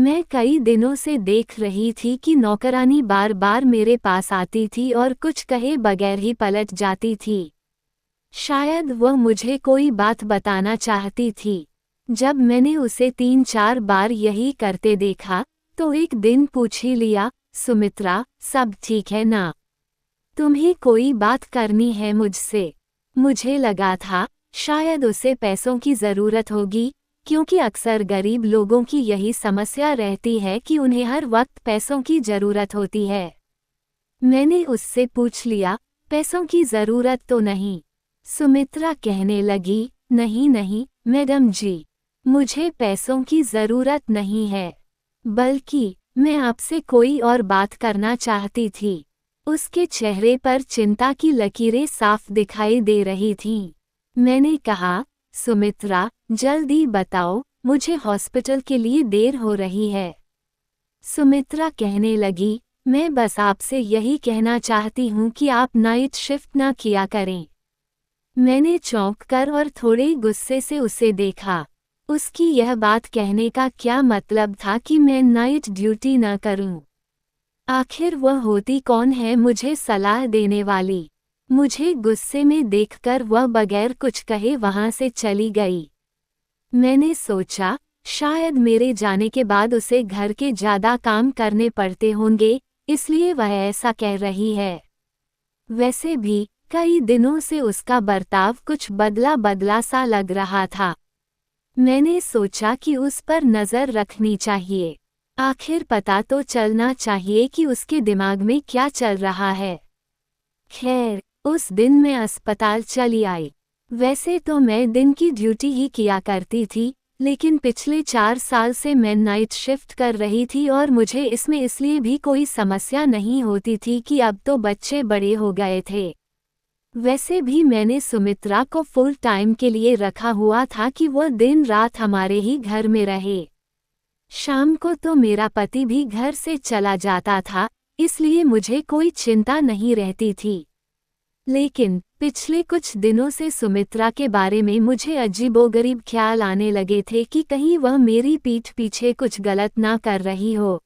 मैं कई दिनों से देख रही थी कि नौकरानी बार बार मेरे पास आती थी और कुछ कहे बगैर ही पलट जाती थी। शायद वह मुझे कोई बात बताना चाहती थी। जब मैंने उसे 3-4 बार यही करते देखा, तो एक दिन पूछ ही लिया, सुमित्रा, सब ठीक है ना? तुम्हें कोई बात करनी है मुझसे? मुझे लगा था, शायद उसे पैसों की ज़रूरत होगी, क्योंकि अक्सर गरीब लोगों की यही समस्या रहती है कि उन्हें हर वक्त पैसों की ज़रूरत होती है। मैंने उससे पूछ लिया, पैसों की ज़रूरत तो नहीं? सुमित्रा कहने लगी, नहीं नहीं, मैडम जी। मुझे पैसों की ज़रूरत नहीं है। बल्कि, मैं आपसे कोई और बात करना चाहती थी। उसके चेहरे पर चिंता की लकीरें साफ दिखाई दे रही थीं। मैंने कहा, सुमित्रा, जल्दी बताओ, मुझे हॉस्पिटल के लिए देर हो रही है। सुमित्रा कहने लगी, मैं बस आपसे यही कहना चाहती हूँ कि आप नाइट शिफ्ट ना किया करें। मैंने चौंक कर और थोड़े गुस्से से उसे देखा। उसकी यह बात कहने का क्या मतलब था कि मैं नाइट ड्यूटी न करूं? आखिर वह होती कौन है मुझे सलाह देने वाली? मुझे गुस्से में देखकर वह बगैर कुछ कहे वहां से चली गई। मैंने सोचा, शायद मेरे जाने के बाद उसे घर के ज़्यादा काम करने पड़ते होंगे, इसलिए वह ऐसा कह रही है। वैसे भी, कई दिनों से उसका बर्ताव कुछ बदला बदला सा लग रहा था। मैंने सोचा कि उस पर नज़र रखनी चाहिए। आखिर पता तो चलना चाहिए कि उसके दिमाग में क्या चल रहा है। खैर, उस दिन मैं अस्पताल चली आई। वैसे तो मैं दिन की ड्यूटी ही किया करती थी, लेकिन पिछले 4 साल से मैं नाइट शिफ्ट कर रही थी और मुझे इसमें इसलिए भी कोई समस्या नहीं होती थी कि अब तो बच्चे बड़े हो गए थे। वैसे भी मैंने सुमित्रा को फुल टाइम के लिए रखा हुआ था कि वह दिन रात हमारे ही घर में रहे। शाम को तो मेरा पति भी घर से चला जाता था, इसलिए मुझे कोई चिंता नहीं रहती थी। लेकिन पिछले कुछ दिनों से सुमित्रा के बारे में मुझे अजीबोगरीब ख्याल आने लगे थे कि कहीं वह मेरी पीठ पीछे कुछ गलत ना कर रही हो।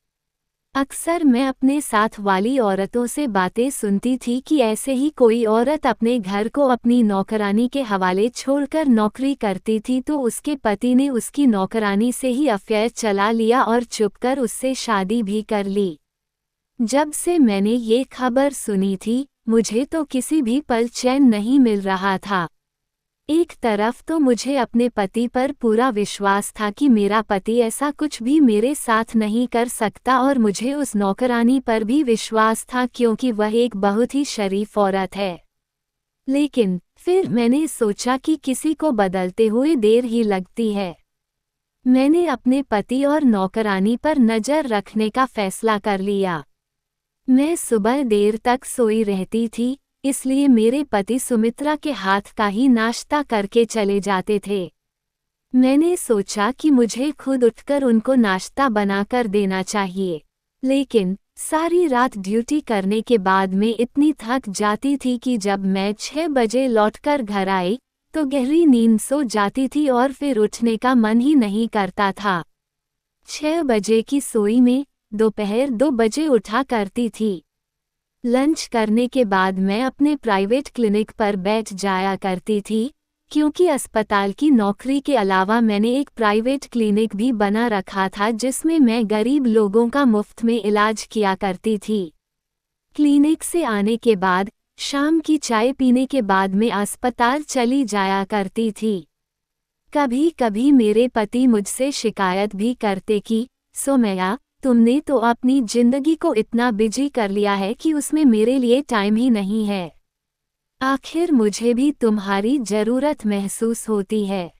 अक्सर मैं अपने साथ वाली औरतों से बातें सुनती थी कि ऐसे ही कोई औरत अपने घर को अपनी नौकरानी के हवाले छोड़कर नौकरी करती थी तो उसके पति ने उसकी नौकरानी से ही अफेयर चला लिया और चुपकर उससे शादी भी कर ली। जब से मैंने ये खबर सुनी थी, मुझे तो किसी भी पल चैन नहीं मिल रहा था। एक तरफ तो मुझे अपने पति पर पूरा विश्वास था कि मेरा पति ऐसा कुछ भी मेरे साथ नहीं कर सकता और मुझे उस नौकरानी पर भी विश्वास था क्योंकि वह एक बहुत ही शरीफ औरत है। लेकिन फिर मैंने सोचा कि किसी को बदलते हुए देर ही लगती है। मैंने अपने पति और नौकरानी पर नज़र रखने का फैसला कर लिया। मैं सुबह देर तक सोई रहती थी, इसलिए मेरे पति सुमित्रा के हाथ का ही नाश्ता करके चले जाते थे। मैंने सोचा कि मुझे खुद उठकर उनको नाश्ता बनाकर देना चाहिए, लेकिन सारी रात ड्यूटी करने के बाद मैं इतनी थक जाती थी कि जब मैं 6 बजे लौटकर घर आई, तो गहरी नींद सो जाती थी और फिर उठने का मन ही नहीं करता था। 6 बजे की सोई में दोपहर 2 बजे उठा करती थी। लंच करने के बाद मैं अपने प्राइवेट क्लिनिक पर बैठ जाया करती थी, क्योंकि अस्पताल की नौकरी के अलावा मैंने एक प्राइवेट क्लिनिक भी बना रखा था जिसमें मैं गरीब लोगों का मुफ्त में इलाज किया करती थी। क्लिनिक से आने के बाद, शाम की चाय पीने के बाद मैं अस्पताल चली जाया करती थी। कभी कभी मेरे पति मुझसे शिकायत भी करते कि, सोमैया, तुमने तो अपनी जिंदगी को इतना बिजी कर लिया है कि उसमें मेरे लिए टाइम ही नहीं है। आखिर मुझे भी तुम्हारी जरूरत महसूस होती है।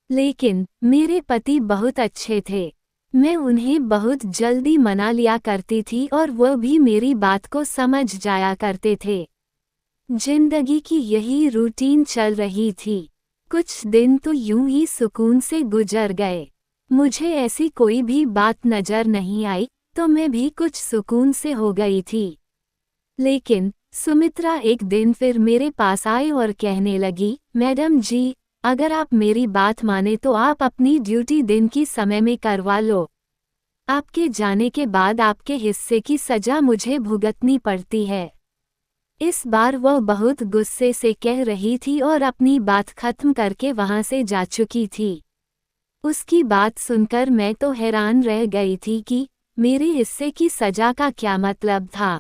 लेकिन मेरे पति बहुत अच्छे थे। मैं उन्हें बहुत जल्दी मना लिया करती थी और वह भी मेरी बात को समझ जाया करते थे। जिंदगी की यही रूटीन चल रही थी। कुछ दिन तो यूं ही सुकून से गुजर गए। मुझे ऐसी कोई भी बात नजर नहीं आई, तो मैं भी कुछ सुकून से हो गई थी। लेकिन सुमित्रा एक दिन फिर मेरे पास आई और कहने लगी, मैडम जी, अगर आप मेरी बात माने तो आप अपनी ड्यूटी दिन की समय में करवा लो। आपके जाने के बाद आपके हिस्से की सजा मुझे भुगतनी पड़ती है। इस बार वह बहुत गुस्से से कह रही थी और अपनी बात खत्म करके वहां से जा चुकी थी। उसकी बात सुनकर मैं तो हैरान रह गई थी कि मेरे हिस्से की सजा का क्या मतलब था।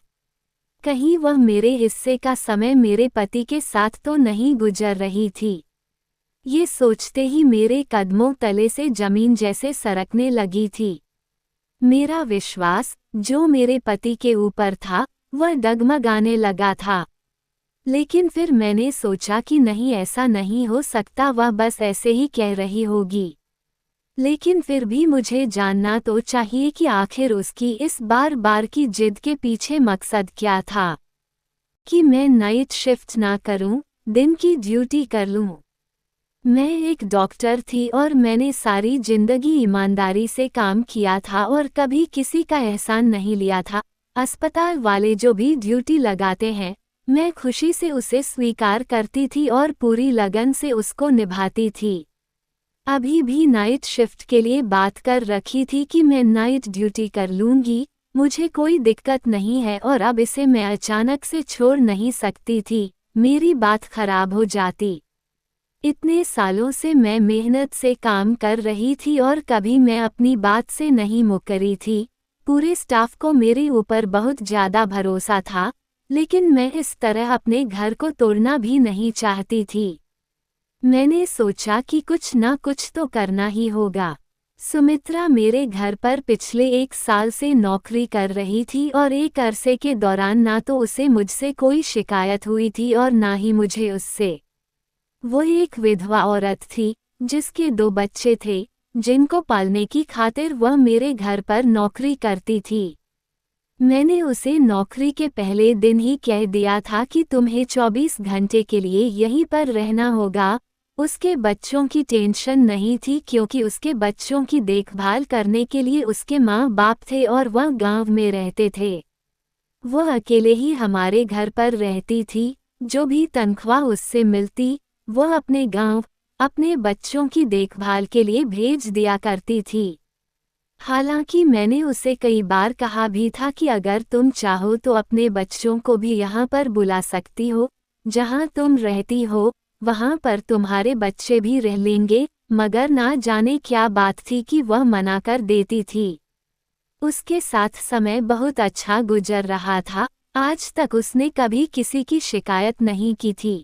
कहीं वह मेरे हिस्से का समय मेरे पति के साथ तो नहीं गुजर रही थी। ये सोचते ही मेरे कदमों तले से जमीन जैसे सरकने लगी थी। मेरा विश्वास, जो मेरे पति के ऊपर था, वह डगमगाने लगा था। लेकिन फिर मैंने सोचा कि नहीं, ऐसा नहीं हो सकता, वह बस ऐसे ही कह रही होगी। लेकिन फिर भी मुझे जानना तो चाहिए कि आखिर उसकी इस बार बार की जिद के पीछे मकसद क्या था। कि मैं नाइट शिफ्ट ना करूं, दिन की ड्यूटी कर लूं। मैं एक डॉक्टर थी और मैंने सारी जिंदगी ईमानदारी से काम किया था और कभी किसी का एहसान नहीं लिया था। अस्पताल वाले जो भी ड्यूटी लगाते हैं, मैं खुशी से उसे स्वीकार करती थी और पूरी लगन से उसको निभाती थी। अभी भी नाइट शिफ्ट के लिए बात कर रखी थी कि मैं नाइट ड्यूटी कर लूंगी, मुझे कोई दिक्कत नहीं है, और अब इसे मैं अचानक से छोड़ नहीं सकती थी। मेरी बात खराब हो जाती। इतने सालों से मैं मेहनत से काम कर रही थी और कभी मैं अपनी बात से नहीं मुकरी थी। पूरे स्टाफ को मेरे ऊपर बहुत ज़्यादा भरोसा था, लेकिन मैं इस तरह अपने घर को तोड़ना भी नहीं चाहती थी। मैंने सोचा कि कुछ ना कुछ तो करना ही होगा। सुमित्रा मेरे घर पर पिछले 1 साल से नौकरी कर रही थी और एक अरसे के दौरान ना तो उसे मुझसे कोई शिकायत हुई थी और ना ही मुझे उससे। वो एक विधवा औरत थी, जिसके 2 बच्चे थे, जिनको पालने की खातिर वह मेरे घर पर नौकरी करती थी। मैंने उसे नौकरी के पहले दिन ही कह दिया था कि तुम्हें 24 घंटे के लिए यहीं पर रहना होगा। उसके बच्चों की टेंशन नहीं थी क्योंकि उसके बच्चों की देखभाल करने के लिए उसके माँ बाप थे और वह गांव में रहते थे। वह अकेले ही हमारे घर पर रहती थी। जो भी तनख्वाह उससे मिलती, वह अपने गांव, अपने बच्चों की देखभाल के लिए भेज दिया करती थी। हालांकि मैंने उसे कई बार कहा भी था कि अगर तुम चाहो तो अपने बच्चों को भी यहाँ पर बुला सकती हो, जहाँ तुम रहती हो, वहाँ पर तुम्हारे बच्चे भी रह लेंगे, मगर ना जाने क्या बात थी कि वह मना कर देती थी। उसके साथ समय बहुत अच्छा गुजर रहा था, आज तक उसने कभी किसी की शिकायत नहीं की थी।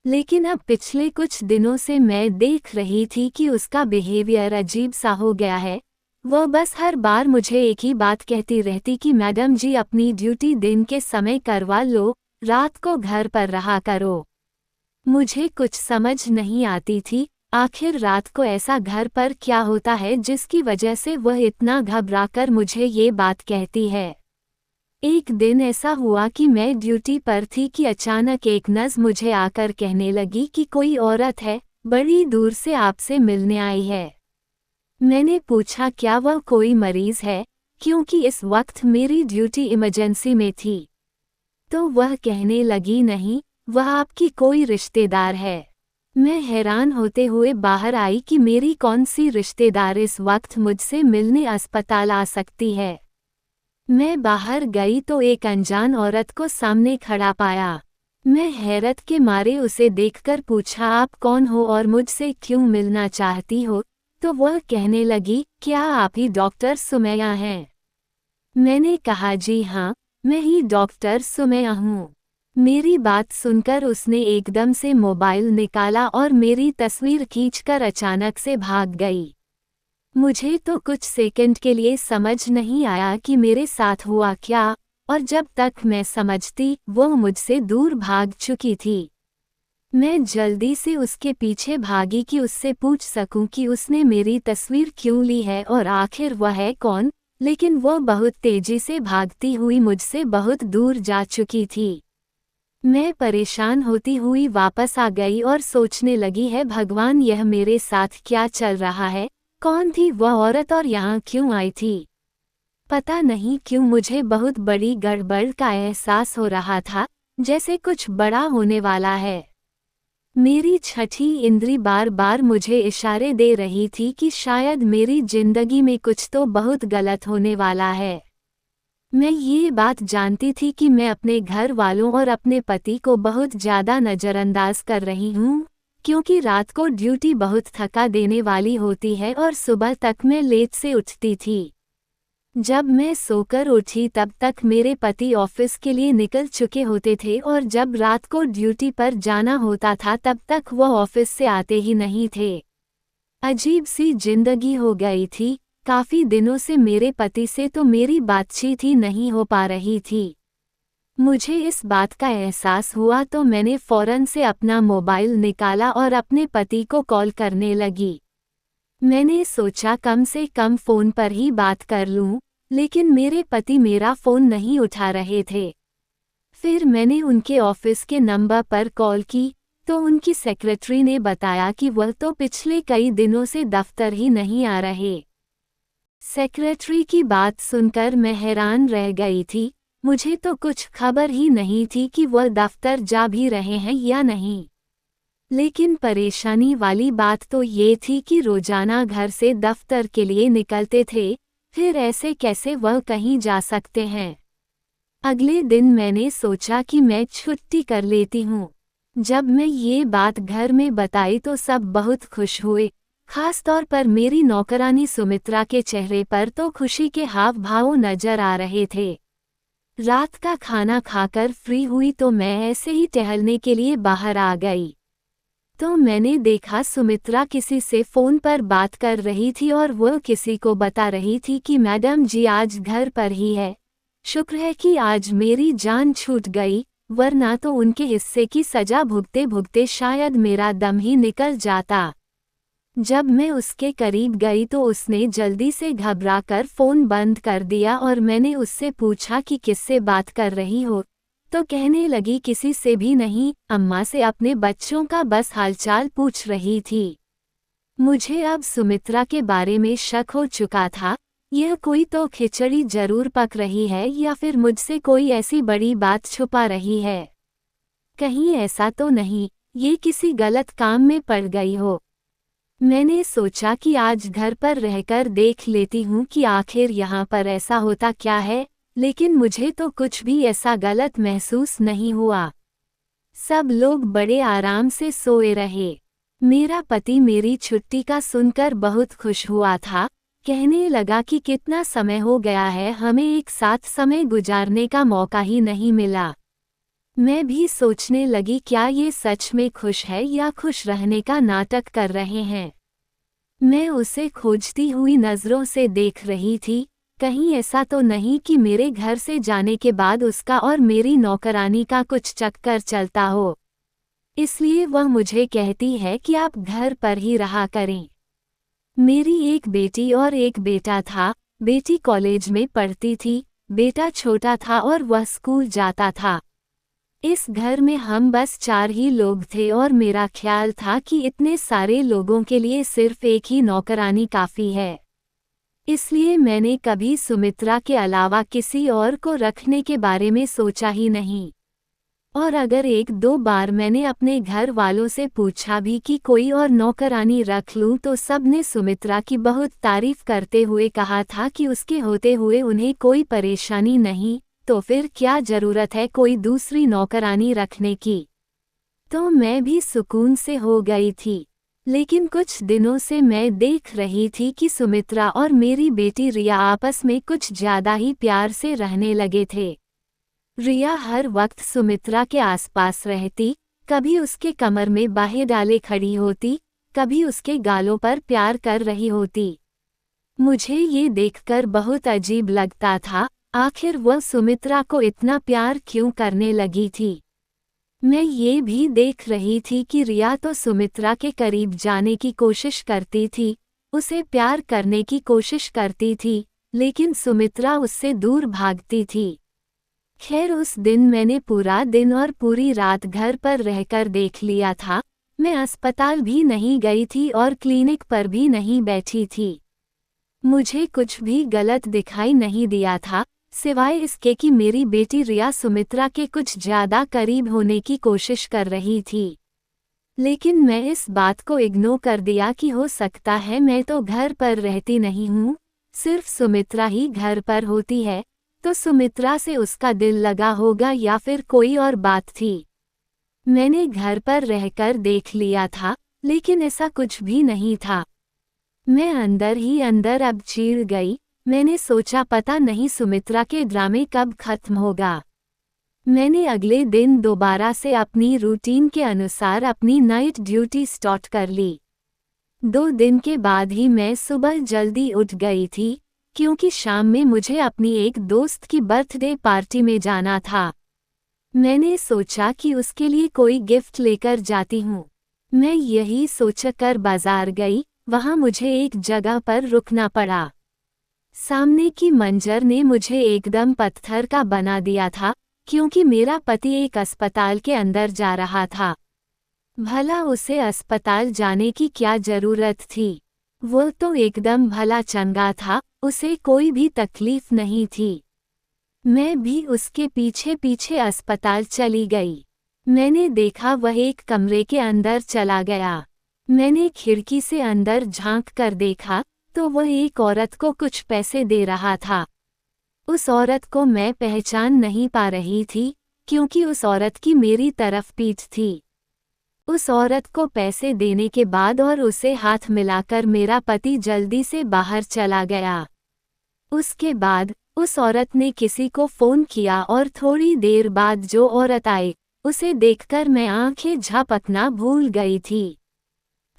लेकिन अब पिछले कुछ दिनों से मैं देख रही थी कि उसका बिहेवियर अजीब सा हो गया है। वह बस हर बार मुझे एक ही बात कहती रहती कि मैडम जी, अपनी ड्यूटी दिन के समय करवा लो, रात को घर पर रहा करो। मुझे कुछ समझ नहीं आती थी, आखिर रात को ऐसा घर पर क्या होता है जिसकी वजह से वह इतना घबराकर मुझे ये बात कहती है। एक दिन ऐसा हुआ कि मैं ड्यूटी पर थी कि अचानक एक नर्स मुझे आकर कहने लगी कि कोई औरत है, बड़ी दूर से आपसे मिलने आई है। मैंने पूछा क्या वह कोई मरीज है, क्योंकि इस वक्त मेरी ड्यूटी इमरजेंसी में थी। तो वह कहने लगी नहीं, वह आपकी कोई रिश्तेदार है। मैं हैरान होते हुए बाहर आई कि मेरी कौन सी रिश्तेदार इस वक्त मुझसे मिलने अस्पताल आ सकती है। मैं बाहर गई तो एक अनजान औरत को सामने खड़ा पाया। मैं हैरत के मारे उसे देखकर पूछा, आप कौन हो और मुझसे क्यों मिलना चाहती हो? तो वह कहने लगी, क्या आप ही डॉक्टर सुमैया हैं? मैंने कहा, जी हाँ, मैं ही डॉक्टर सुमैया हूँ। मेरी बात सुनकर उसने एकदम से मोबाइल निकाला और मेरी तस्वीर खींचकर अचानक से भाग गई। मुझे तो कुछ सेकंड के लिए समझ नहीं आया कि मेरे साथ हुआ क्या, और जब तक मैं समझती वो मुझसे दूर भाग चुकी थी। मैं जल्दी से उसके पीछे भागी कि उससे पूछ सकूं कि उसने मेरी तस्वीर क्यों ली है और आखिर वह है कौन, लेकिन वह बहुत तेजी से भागती हुई मुझसे बहुत दूर जा चुकी थी। मैं परेशान होती हुई वापस आ गई और सोचने लगी, है भगवान, यह मेरे साथ क्या चल रहा है? कौन थी वह औरत और यहाँ क्यों आई थी? पता नहीं क्यों मुझे बहुत बड़ी गड़बड़ का एहसास हो रहा था, जैसे कुछ बड़ा होने वाला है। मेरी छठी इंद्री बार बार मुझे इशारे दे रही थी कि शायद मेरी जिंदगी में कुछ तो बहुत गलत होने वाला है। मैं ये बात जानती थी कि मैं अपने घर वालों और अपने पति को बहुत ज़्यादा नज़रअंदाज कर रही हूँ, क्योंकि रात को ड्यूटी बहुत थका देने वाली होती है और सुबह तक मैं लेट से उठती थी। जब मैं सोकर उठी तब तक मेरे पति ऑफिस के लिए निकल चुके होते थे और जब रात को ड्यूटी पर जाना होता था तब तक वो ऑफिस से आते ही नहीं थे। अजीब सी जिंदगी हो गई थी। काफ़ी दिनों से मेरे पति से तो मेरी बातचीत ही नहीं हो पा रही थी। मुझे इस बात का एहसास हुआ तो मैंने फ़ौरन से अपना मोबाइल निकाला और अपने पति को कॉल करने लगी। मैंने सोचा कम से कम फ़ोन पर ही बात कर लूं, लेकिन मेरे पति मेरा फ़ोन नहीं उठा रहे थे। फिर मैंने उनके ऑफिस के नंबर पर कॉल की, तो उनकी सेक्रेटरी ने बताया कि वह तो पिछले कई दिनों से दफ्तर ही नहीं आ रहे। सेक्रेटरी की बात सुनकर मैं हैरान रह गई थी। मुझे तो कुछ खबर ही नहीं थी कि वह दफ्तर जा भी रहे हैं या नहीं। लेकिन परेशानी वाली बात तो ये थी कि रोजाना घर से दफ्तर के लिए निकलते थे, फिर ऐसे कैसे वह कहीं जा सकते हैं। अगले दिन मैंने सोचा कि मैं छुट्टी कर लेती हूँ। जब मैं ये बात घर में बताई तो सब बहुत खुश हुए, खास तौर पर मेरी नौकरानी सुमित्रा के चेहरे पर तो खुशी के हाव भाव नजर आ रहे थे। रात का खाना खाकर फ्री हुई तो मैं ऐसे ही टहलने के लिए बाहर आ गई, तो मैंने देखा सुमित्रा किसी से फ़ोन पर बात कर रही थी और वह किसी को बता रही थी कि मैडम जी आज घर पर ही है। शुक्र है कि आज मेरी जान छूट गई, वरना तो उनके हिस्से की सज़ा भुगते भुगते शायद मेरा दम ही निकल जाता। जब मैं उसके करीब गई तो उसने जल्दी से घबराकर फ़ोन बंद कर दिया और मैंने उससे पूछा कि किससे बात कर रही हो, तो कहने लगी किसी से भी नहीं, अम्मा से अपने बच्चों का बस हालचाल पूछ रही थी। मुझे अब सुमित्रा के बारे में शक हो चुका था। यह कोई तो खिचड़ी जरूर पक रही है या फिर मुझसे कोई ऐसी बड़ी बात छुपा रही है। कहीं ऐसा तो नहीं ये किसी गलत काम में पड़ गई हो। मैंने सोचा कि आज घर पर रहकर देख लेती हूँ कि आखिर यहाँ पर ऐसा होता क्या है, लेकिन मुझे तो कुछ भी ऐसा गलत महसूस नहीं हुआ। सब लोग बड़े आराम से सोए रहे। मेरा पति मेरी छुट्टी का सुनकर बहुत खुश हुआ था। कहने लगा कि कितना समय हो गया है, हमें एक साथ समय गुजारने का मौका ही नहीं मिला। मैं भी सोचने लगी क्या ये सच में खुश है या खुश रहने का नाटक कर रहे हैं। मैं उसे खोजती हुई नज़रों से देख रही थी, कहीं ऐसा तो नहीं कि मेरे घर से जाने के बाद उसका और मेरी नौकरानी का कुछ चक्कर चलता हो। इसलिए वह मुझे कहती है कि आप घर पर ही रहा करें। मेरी एक बेटी और एक बेटा था। बेटी कॉलेज में पढ़ती थी, बेटा छोटा था और वह स्कूल जाता था। इस घर में हम बस 4 ही लोग थे और मेरा ख्याल था कि इतने सारे लोगों के लिए सिर्फ एक ही नौकरानी काफ़ी है। इसलिए मैंने कभी सुमित्रा के अलावा किसी और को रखने के बारे में सोचा ही नहीं। और अगर 1-2 बार मैंने अपने घर वालों से पूछा भी कि कोई और नौकरानी रख लूं तो सब ने सुमित्रा की बहुत तारीफ करते हुए कहा था कि उसके होते हुए उन्हें कोई परेशानी नहीं, तो फिर क्या ज़रूरत है कोई दूसरी नौकरानी रखने की। तो मैं भी सुकून से हो गई थी। लेकिन कुछ दिनों से मैं देख रही थी कि सुमित्रा और मेरी बेटी रिया आपस में कुछ ज़्यादा ही प्यार से रहने लगे थे। रिया हर वक्त सुमित्रा के आसपास रहती, कभी उसके कमर में बाहें डाले खड़ी होती, कभी उसके गालों पर प्यार कर रही होती। मुझे ये देखकर बहुत अजीब लगता था, आखिर वह सुमित्रा को इतना प्यार क्यों करने लगी थी। मैं ये भी देख रही थी कि रिया तो सुमित्रा के करीब जाने की कोशिश करती थी, उसे प्यार करने की कोशिश करती थी, लेकिन सुमित्रा उससे दूर भागती थी। खैर उस दिन मैंने पूरा दिन और पूरी रात घर पर रहकर देख लिया था। मैं अस्पताल भी नहीं गई थी और क्लिनिक पर भी नहीं बैठी थी। मुझे कुछ भी गलत दिखाई नहीं दिया था, सिवाय इसके कि मेरी बेटी रिया सुमित्रा के कुछ ज़्यादा करीब होने की कोशिश कर रही थी। लेकिन मैं इस बात को इग्नोर कर दिया कि हो सकता है मैं तो घर पर रहती नहीं हूँ, सिर्फ सुमित्रा ही घर पर होती है, तो सुमित्रा से उसका दिल लगा होगा या फिर कोई और बात थी। मैंने घर पर रहकर देख लिया था, लेकिन ऐसा कुछ भी नहीं था। मैं अंदर ही अंदर अब चिढ़ गई। मैंने सोचा पता नहीं सुमित्रा के ड्रामे कब खत्म होगा। मैंने अगले दिन दोबारा से अपनी रूटीन के अनुसार अपनी नाइट ड्यूटी स्टार्ट कर ली। 2 दिन के बाद ही मैं सुबह जल्दी उठ गई थी, क्योंकि शाम में मुझे अपनी एक दोस्त की बर्थडे पार्टी में जाना था। मैंने सोचा कि उसके लिए कोई गिफ्ट लेकर जाती हूँ। मैं यही सोचकर बाजार गई। वहाँ मुझे एक जगह पर रुकना पड़ा। सामने की मंजर ने मुझे एकदम पत्थर का बना दिया था, क्योंकि मेरा पति एक अस्पताल के अंदर जा रहा था। भला उसे अस्पताल जाने की क्या जरूरत थी? वो तो एकदम भला चंगा था, उसे कोई भी तकलीफ नहीं थी। मैं भी उसके पीछे पीछे अस्पताल चली गई। मैंने देखा वह एक कमरे के अंदर चला गया। मैंने खिड़की से अंदर झांक कर देखा तो वह एक औरत को कुछ पैसे दे रहा था। उस औरत को मैं पहचान नहीं पा रही थी, क्योंकि उस औरत की मेरी तरफ पीठ थी। उस औरत को पैसे देने के बाद और उसे हाथ मिलाकर मेरा पति जल्दी से बाहर चला गया। उसके बाद उस औरत ने किसी को फोन किया और थोड़ी देर बाद जो औरत आई, उसे देखकर मैं आंखें झपकना भूल गई थी।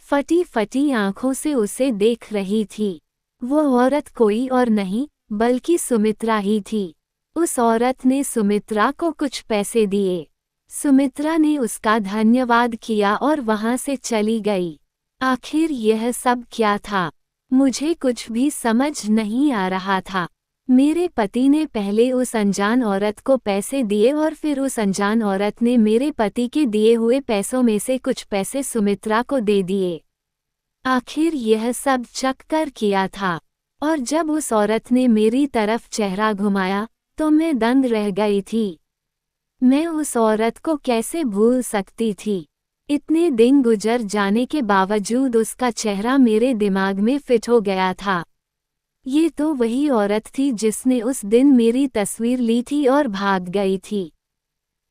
फटी फटी आंखों से उसे देख रही थी। वो औरत कोई और नहीं बल्कि सुमित्रा ही थी। उस औरत ने सुमित्रा को कुछ पैसे दिए। सुमित्रा ने उसका धन्यवाद किया और वहां से चली गई। आखिर यह सब क्या था? मुझे कुछ भी समझ नहीं आ रहा था। मेरे पति ने पहले उस अनजान औरत को पैसे दिए और फिर उस अनजान औरत ने मेरे पति के दिए हुए पैसों में से कुछ पैसे सुमित्रा को दे दिए। आखिर यह सब चक्कर किया था। और जब उस औरत ने मेरी तरफ चेहरा घुमाया तो मैं दंग रह गई थी। मैं उस औरत को कैसे भूल सकती थी? इतने दिन गुजर जाने के बावजूद उसका चेहरा मेरे दिमाग में फिट हो गया था। ये तो वही औरत थी जिसने उस दिन मेरी तस्वीर ली थी और भाग गई थी।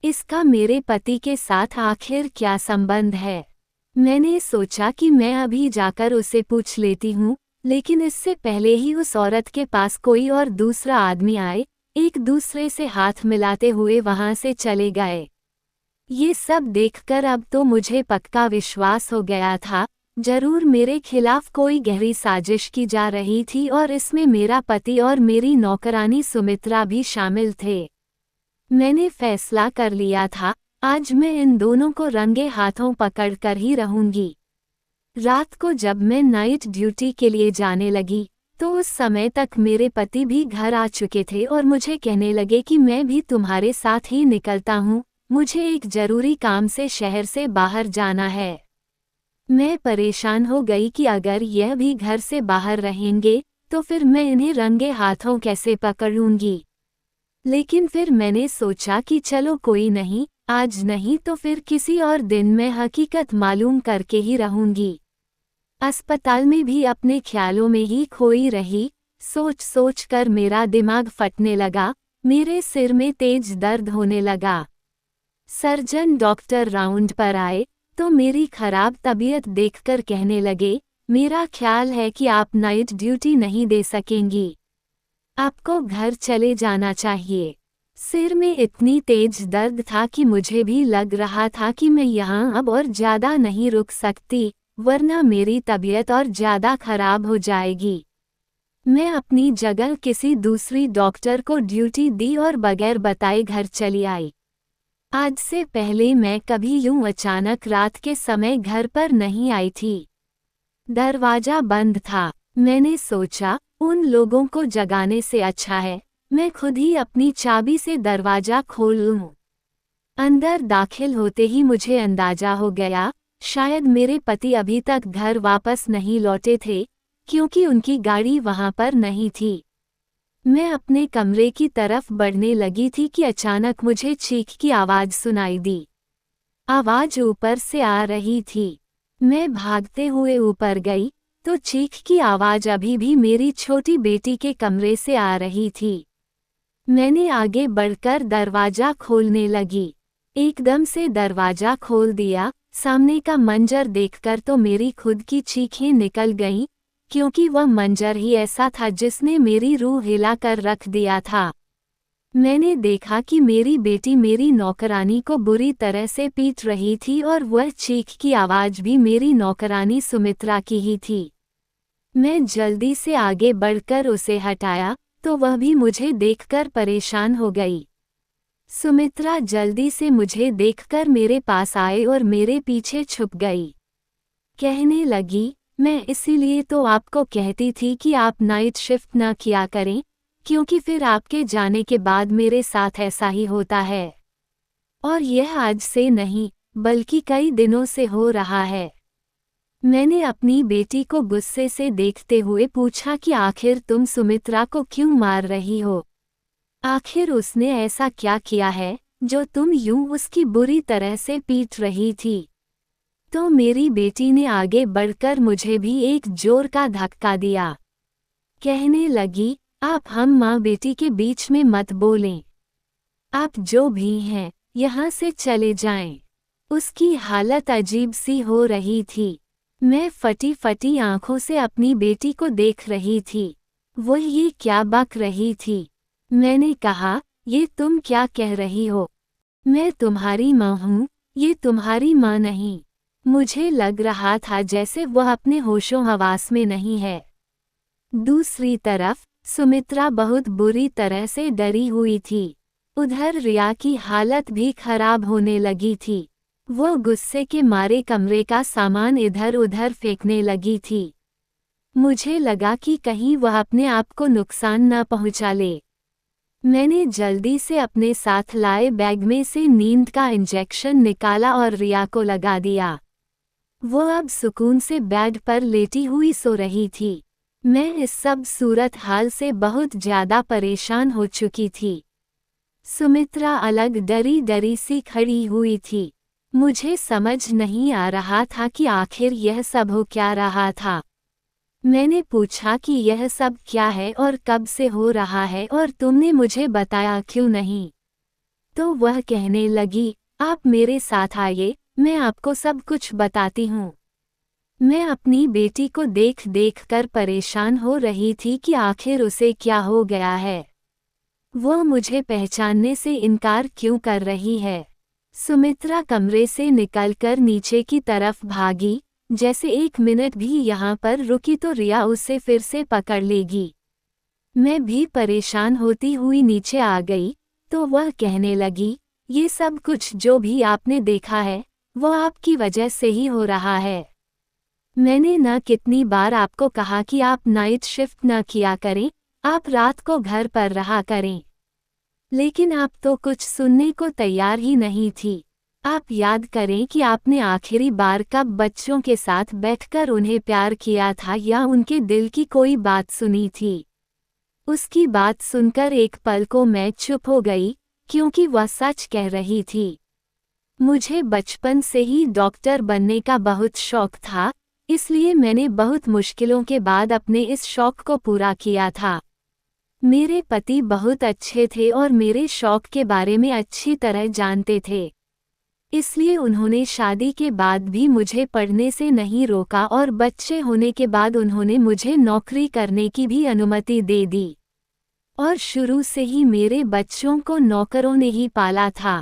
इसका मेरे पति के साथ आखिर क्या संबंध है? मैंने सोचा कि मैं अभी जाकर उसे पूछ लेती हूँ, लेकिन इससे पहले ही उस औरत के पास कोई और दूसरा आदमी आए, एक दूसरे से हाथ मिलाते हुए वहां से चले गए। ये सब देखकर अब तो मुझे पक्का विश्वास हो गया था, जरूर मेरे खिलाफ कोई गहरी साजिश की जा रही थी और इसमें मेरा पति और मेरी नौकरानी सुमित्रा भी शामिल थे। मैंने फैसला कर लिया था, आज मैं इन दोनों को रंगे हाथों पकड़कर ही रहूंगी। रात को जब मैं नाइट ड्यूटी के लिए जाने लगी, तो उस समय तक मेरे पति भी घर आ चुके थे और मुझे कहने लगे कि मैं भी तुम्हारे साथ ही निकलता हूँ, मुझे एक जरूरी काम से शहर से बाहर जाना है। मैं परेशान हो गई कि अगर यह भी घर से बाहर रहेंगे, तो फिर मैं इन्हें रंगे हाथों कैसे पकड़ूंगी। लेकिन फिर मैंने सोचा कि चलो कोई नहीं, आज नहीं तो फिर किसी और दिन मैं हकीकत मालूम करके ही रहूंगी। अस्पताल में भी अपने ख्यालों में ही खोई रही। सोच सोच कर मेरा दिमाग फटने लगा, मेरे सिर में तेज दर्द होने लगा। सर्जन डॉक्टर राउंड पर आए तो मेरी खराब तबीयत देखकर कहने लगे, मेरा ख्याल है कि आप नाइट ड्यूटी नहीं दे सकेंगी, आपको घर चले जाना चाहिए। सिर में इतनी तेज दर्द था कि मुझे भी लग रहा था कि मैं यहाँ अब और ज़्यादा नहीं रुक सकती, वरना मेरी तबीयत और ज़्यादा खराब हो जाएगी। मैं अपनी जगह किसी दूसरी डॉक्टर को ड्यूटी दी और बगैर बताए घर चली आई। आज से पहले मैं कभी यूं अचानक रात के समय घर पर नहीं आई थी। दरवाजा बंद था। मैंने सोचा, उन लोगों को जगाने से अच्छा है मैं खुद ही अपनी चाबी से दरवाजा खोल लूं। अंदर दाखिल होते ही मुझे अंदाजा हो गया, शायद मेरे पति अभी तक घर वापस नहीं लौटे थे, क्योंकि उनकी गाड़ी वहां पर नहीं थी। मैं अपने कमरे की तरफ बढ़ने लगी थी कि अचानक मुझे चीख की आवाज़ सुनाई दी। आवाज ऊपर से आ रही थी। मैं भागते हुए ऊपर गई तो चीख की आवाज अभी भी मेरी छोटी बेटी के कमरे से आ रही थी। मैंने आगे बढ़कर दरवाजा खोलने लगी। एकदम से दरवाजा खोल दिया। सामने का मंजर देखकर तो मेरी खुद की चीखें निकल गईं, क्योंकि वह मंजर ही ऐसा था जिसने मेरी रूह हिला कर रख दिया था। मैंने देखा कि मेरी बेटी मेरी नौकरानी को बुरी तरह से पीट रही थी और वह चीख की आवाज भी मेरी नौकरानी सुमित्रा की ही थी। मैं जल्दी से आगे बढ़कर उसे हटाया तो वह भी मुझे देखकर परेशान हो गई। सुमित्रा जल्दी से मुझे देखकर मेरे पास आए और मेरे पीछे छुप गई। कहने लगी, मैं इसीलिए तो आपको कहती थी कि आप नाइट शिफ्ट न किया करें, क्योंकि फिर आपके जाने के बाद मेरे साथ ऐसा ही होता है। और यह आज से नहीं, बल्कि कई दिनों से हो रहा है। मैंने अपनी बेटी को गुस्से से देखते हुए पूछा कि आखिर तुम सुमित्रा को क्यों मार रही हो? आखिर उसने ऐसा क्या किया है जो तुम यूं उसकी बुरी तरह से पीट रही थी? तो मेरी बेटी ने आगे बढ़कर मुझे भी एक जोर का धक्का दिया। कहने लगी, आप हम माँ बेटी के बीच में मत बोलें। आप जो भी हैं, यहाँ से चले जाएं। उसकी हालत अजीब सी हो रही थी। मैं फटी फटी आंखों से अपनी बेटी को देख रही थी। वो ये क्या बक रही थी? मैंने कहा, ये तुम क्या कह रही हो? मैं तुम्हारी माँ हूँ, ये तुम्हारी माँ नहीं। मुझे लग रहा था जैसे वह अपने होशो हवास में नहीं है। दूसरी तरफ सुमित्रा बहुत बुरी तरह से डरी हुई थी। उधर रिया की हालत भी खराब होने लगी थी। वो गुस्से के मारे कमरे का सामान इधर उधर फेंकने लगी थी। मुझे लगा कि कहीं वह अपने आप को नुकसान न पहुंचा ले। मैंने जल्दी से अपने साथ लाए बैग में से नींद का इंजेक्शन निकाला और रिया को लगा दिया। वो अब सुकून से बेड पर लेटी हुई सो रही थी। मैं इस सब सूरत हाल से बहुत ज्यादा परेशान हो चुकी थी। सुमित्रा अलग डरी डरी सी खड़ी हुई थी। मुझे समझ नहीं आ रहा था कि आखिर यह सब हो क्या रहा था। मैंने पूछा कि यह सब क्या है और कब से हो रहा है और तुमने मुझे बताया क्यों नहीं? तो वह कहने लगी, आप मेरे साथ आइए, मैं आपको सब कुछ बताती हूँ। मैं अपनी बेटी को देख देख कर परेशान हो रही थी कि आखिर उसे क्या हो गया है। वो मुझे पहचानने से इनकार क्यों कर रही है? सुमित्रा कमरे से निकलकर नीचे की तरफ भागी, जैसे 1 मिनट भी यहाँ पर रुकी तो रिया उसे फिर से पकड़ लेगी। मैं भी परेशान होती हुई नीचे आ गई, तो वह कहने लगी, ये सब कुछ जो भी आपने देखा है, वो आपकी वजह से ही हो रहा है। मैंने न कितनी बार आपको कहा कि आप नाइट शिफ्ट न किया करें, आप रात को घर पर रहा करें। लेकिन आप तो कुछ सुनने को तैयार ही नहीं थी। आप याद करें कि आपने आखिरी बार कब बच्चों के साथ बैठकर उन्हें प्यार किया था या उनके दिल की कोई बात सुनी थी? उसकी बात सुनकर एक पल को मैं चुप हो गई, क्योंकि वह सच कह रही थी। मुझे बचपन से ही डॉक्टर बनने का बहुत शौक था, इसलिए मैंने बहुत मुश्किलों के बाद अपने इस शौक को पूरा किया था। मेरे पति बहुत अच्छे थे और मेरे शौक के बारे में अच्छी तरह जानते थे। इसलिए उन्होंने शादी के बाद भी मुझे पढ़ने से नहीं रोका और बच्चे होने के बाद उन्होंने मुझे नौकरी करने की भी अनुमति दे दी। और शुरू से ही मेरे बच्चों को नौकरों ने ही पाला था।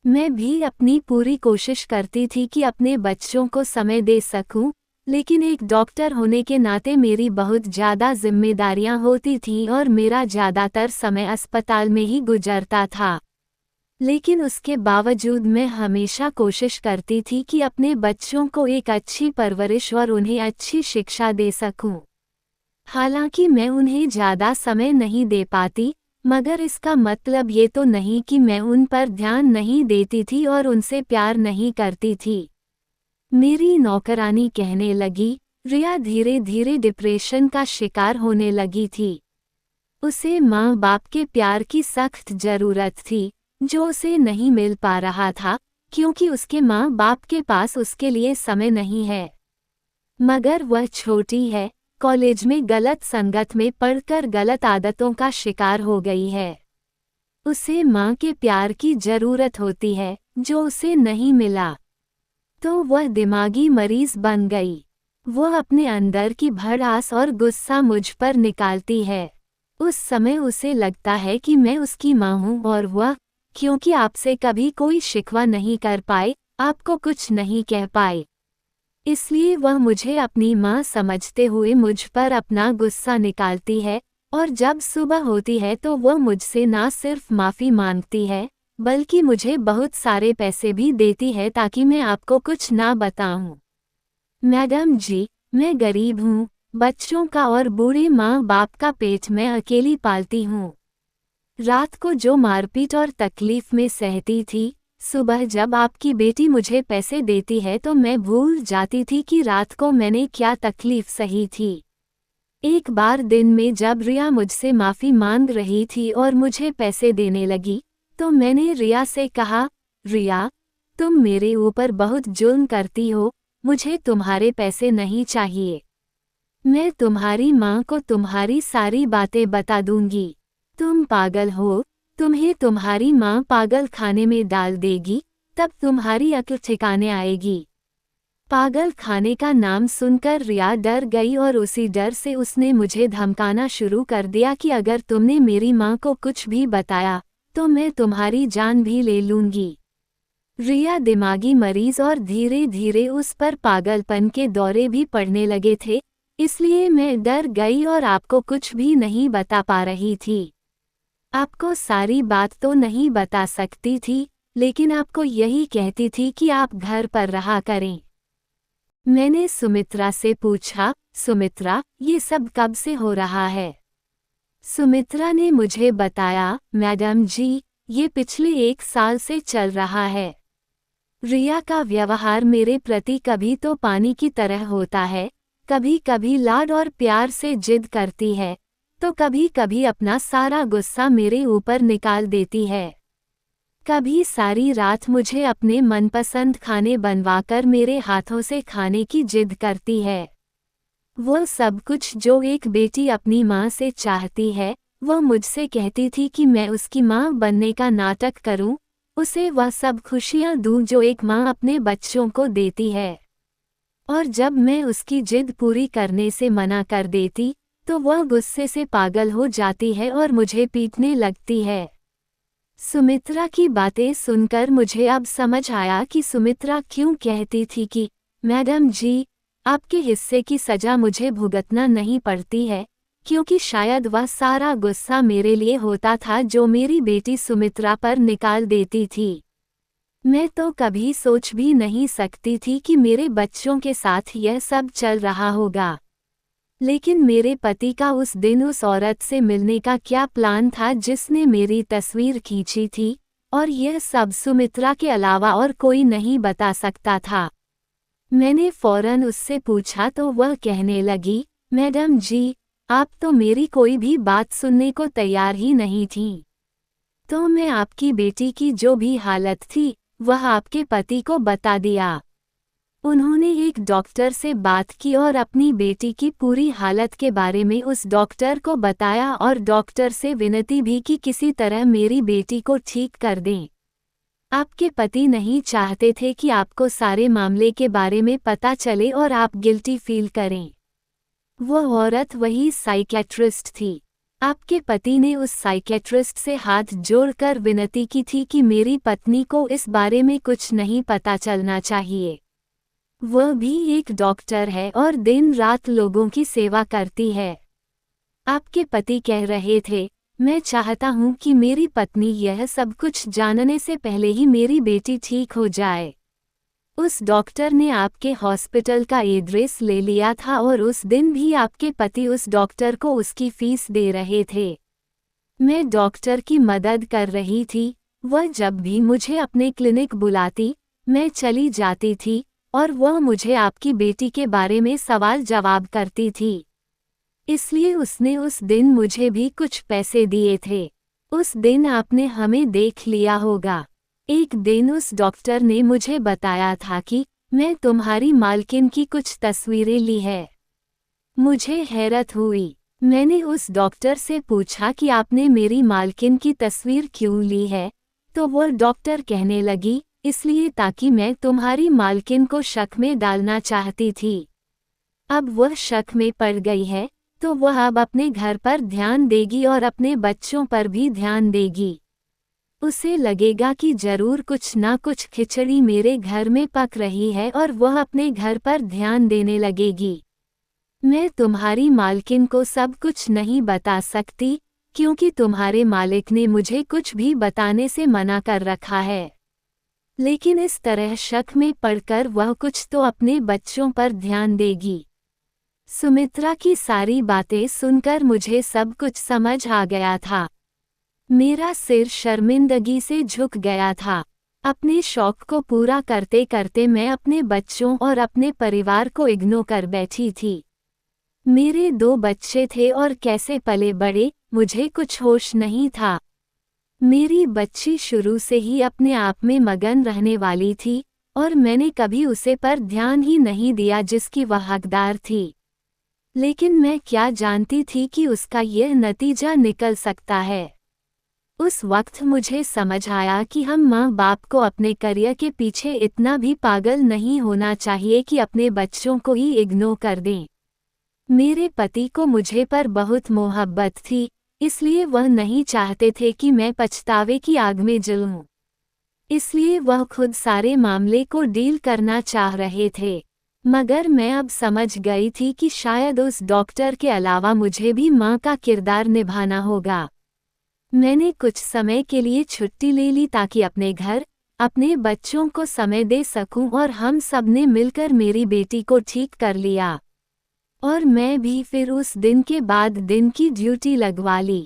मैं भी अपनी पूरी कोशिश करती थी कि अपने बच्चों को समय दे सकूं, लेकिन एक डॉक्टर होने के नाते मेरी बहुत ज़्यादा जिम्मेदारियां होती थीं और मेरा ज़्यादातर समय अस्पताल में ही गुजरता था। लेकिन उसके बावजूद मैं हमेशा कोशिश करती थी कि अपने बच्चों को एक अच्छी परवरिश और उन्हें अच्छी शिक्षा दे सकूं। हालांकि मैं उन्हें ज़्यादा समय नहीं दे पाती, मगर इसका मतलब ये तो नहीं कि मैं उन पर ध्यान नहीं देती थी और उनसे प्यार नहीं करती थी। मेरी नौकरानी कहने लगी, रिया धीरे धीरे डिप्रेशन का शिकार होने लगी थी। उसे माँ बाप के प्यार की सख्त ज़रूरत थी, जो उसे नहीं मिल पा रहा था, क्योंकि उसके माँ बाप के पास उसके लिए समय नहीं है। मगर वह छोटी है, कॉलेज में गलत संगत में पढ़कर गलत आदतों का शिकार हो गई है। उसे माँ के प्यार की जरूरत होती है, जो उसे नहीं मिला। तो वह दिमागी मरीज बन गई। वह अपने अंदर की भड़ास और गुस्सा मुझ पर निकालती है। उस समय उसे लगता है कि मैं उसकी माँ हूँ और वह, क्योंकि आपसे कभी कोई शिकवा नहीं कर पाए, आपको कुछ नहीं कह पाए, इसलिए वह मुझे अपनी माँ समझते हुए मुझ पर अपना गुस्सा निकालती है। और जब सुबह होती है तो वह मुझसे ना सिर्फ माफ़ी मांगती है, बल्कि मुझे बहुत सारे पैसे भी देती है ताकि मैं आपको कुछ ना बताऊं। मैडम जी, मैं गरीब हूँ, बच्चों का और बूढ़े माँ बाप का पेट मैं अकेली पालती हूँ। रात को जो मारपीट और तकलीफ में सहती थी, सुबह जब आपकी बेटी मुझे पैसे देती है तो मैं भूल जाती थी कि रात को मैंने क्या तकलीफ सही थी। एक बार दिन में जब रिया मुझसे माफ़ी मांग रही थी और मुझे पैसे देने लगी, तो मैंने रिया से कहा, रिया, तुम मेरे ऊपर बहुत जुल्म करती हो, मुझे तुम्हारे पैसे नहीं चाहिए। मैं तुम्हारी माँ को तुम्हारी सारी बातें बता दूंगी। तुम पागल हो, तुम्हें तुम्हारी माँ पागल खाने में डाल देगी, तब तुम्हारी अक्ल ठिकाने आएगी। पागल खाने का नाम सुनकर रिया डर गई और उसी डर से उसने मुझे धमकाना शुरू कर दिया कि अगर तुमने मेरी माँ को कुछ भी बताया, तो मैं तुम्हारी जान भी ले लूंगी। रिया दिमागी मरीज और धीरे धीरे उस पर पागलपन के दौरे भी पड़ने लगे थे, इसलिए मैं डर गई और आपको कुछ भी नहीं बता पा रही थी। आपको सारी बात तो नहीं बता सकती थी, लेकिन आपको यही कहती थी कि आप घर पर रहा करें। मैंने सुमित्रा से पूछा, सुमित्रा, ये सब कब से हो रहा है? सुमित्रा ने मुझे बताया, मैडम जी, ये पिछले 1 साल से चल रहा है। रिया का व्यवहार मेरे प्रति कभी तो पानी की तरह होता है, कभी कभी लाड और प्यार से जिद करती है, तो कभी कभी अपना सारा गुस्सा मेरे ऊपर निकाल देती है। कभी सारी रात मुझे अपने मनपसंद खाने बनवाकर मेरे हाथों से खाने की जिद करती है। वो सब कुछ जो एक बेटी अपनी माँ से चाहती है, वह मुझसे कहती थी कि मैं उसकी माँ बनने का नाटक करूं, उसे वह सब खुशियाँ दूं जो एक माँ अपने बच्चों को देती है। और जब मैं उसकी जिद पूरी करने से मना कर देती, तो वह गुस्से से पागल हो जाती है और मुझे पीटने लगती है। सुमित्रा की बातें सुनकर मुझे अब समझ आया कि सुमित्रा क्यों कहती थी कि मैडम जी, आपके हिस्से की सजा मुझे भुगतना नहीं पड़ती है, क्योंकि शायद वह सारा गुस्सा मेरे लिए होता था जो मेरी बेटी सुमित्रा पर निकाल देती थी। मैं तो कभी सोच भी नहीं सकती थी कि मेरे बच्चों के साथ यह सब चल रहा होगा। लेकिन मेरे पति का उस दिन उस औरत से मिलने का क्या प्लान था जिसने मेरी तस्वीर खींची थी, और यह सब सुमित्रा के अलावा और कोई नहीं बता सकता था। मैंने फौरन उससे पूछा तो वह कहने लगी, मैडम जी, आप तो मेरी कोई भी बात सुनने को तैयार ही नहीं थी। तो मैं आपकी बेटी की जो भी हालत थी, वह आपके पति को बता दिया। उन्होंने एक डॉक्टर से बात की और अपनी बेटी की पूरी हालत के बारे में उस डॉक्टर को बताया और डॉक्टर से विनती भी कि किसी तरह मेरी बेटी को ठीक कर दें। आपके पति नहीं चाहते थे कि आपको सारे मामले के बारे में पता चले और आप गिल्टी फील करें। वह औरत वही साइकियाट्रिस्ट थी। आपके पति ने उस साइकियाट्रिस्ट से हाथ जोड़कर विनती की थी कि मेरी पत्नी को इस बारे में कुछ नहीं पता चलना चाहिए। वह भी एक डॉक्टर है और दिन रात लोगों की सेवा करती है। आपके पति कह रहे थे, मैं चाहता हूँ कि मेरी पत्नी यह सब कुछ जानने से पहले ही मेरी बेटी ठीक हो जाए। उस डॉक्टर ने आपके हॉस्पिटल का एड्रेस ले लिया था और उस दिन भी आपके पति उस डॉक्टर को उसकी फीस दे रहे थे। मैं डॉक्टर की मदद कर रही थी। वह जब भी मुझे अपने क्लिनिक बुलाती, मैं चली जाती थी और वह मुझे आपकी बेटी के बारे में सवाल जवाब करती थी। इसलिए उसने उस दिन मुझे भी कुछ पैसे दिए थे। उस दिन आपने हमें देख लिया होगा। एक दिन उस डॉक्टर ने मुझे बताया था कि मैं तुम्हारी मालकिन की कुछ तस्वीरें ली है। मुझे हैरत हुई। मैंने उस डॉक्टर से पूछा कि आपने मेरी मालकिन की तस्वीर क्यों ली है, तो वो डॉक्टर कहने लगी, इसलिए ताकि मैं तुम्हारी मालकिन को शक में डालना चाहती थी। अब वह शक में पड़ गई है, तो वह अब अपने घर पर ध्यान देगी और अपने बच्चों पर भी ध्यान देगी। उसे लगेगा कि जरूर कुछ ना कुछ खिचड़ी मेरे घर में पक रही है और वह अपने घर पर ध्यान देने लगेगी। मैं तुम्हारी मालकिन को सब कुछ नहीं बता सकती, क्योंकि तुम्हारे मालिक ने मुझे कुछ भी बताने से मना कर रखा है। लेकिन इस तरह शक में पड़कर वह कुछ तो अपने बच्चों पर ध्यान देगी। सुमित्रा की सारी बातें सुनकर मुझे सब कुछ समझ आ गया था। मेरा सिर शर्मिंदगी से झुक गया था। अपने शौक को पूरा करते करते मैं अपने बच्चों और अपने परिवार को इग्नोर कर बैठी थी। मेरे 2 बच्चे थे और कैसे पले बड़े, मुझे कुछ होश नहीं था। मेरी बच्ची शुरू से ही अपने आप में मगन रहने वाली थी और मैंने कभी उसे पर ध्यान ही नहीं दिया जिसकी वह हकदार थी। लेकिन मैं क्या जानती थी कि उसका यह नतीजा निकल सकता है। उस वक्त मुझे समझ आया कि हम माँ बाप को अपने करियर के पीछे इतना भी पागल नहीं होना चाहिए कि अपने बच्चों को ही इग्नोर कर दें। मेरे पति को मुझे पर बहुत मोहब्बत थी, इसलिए वह नहीं चाहते थे कि मैं पछतावे की आग में जलूं। इसलिए वह खुद सारे मामले को डील करना चाह रहे थे। मगर मैं अब समझ गई थी कि शायद उस डॉक्टर के अलावा मुझे भी माँ का किरदार निभाना होगा। मैंने कुछ समय के लिए छुट्टी ले ली ताकि अपने घर, अपने बच्चों को समय दे सकूं और हम सब ने मिलकर मेरी बेटी को ठीक कर लिया। और मैं भी फिर उस दिन के बाद दिन की ड्यूटी लगवा ली।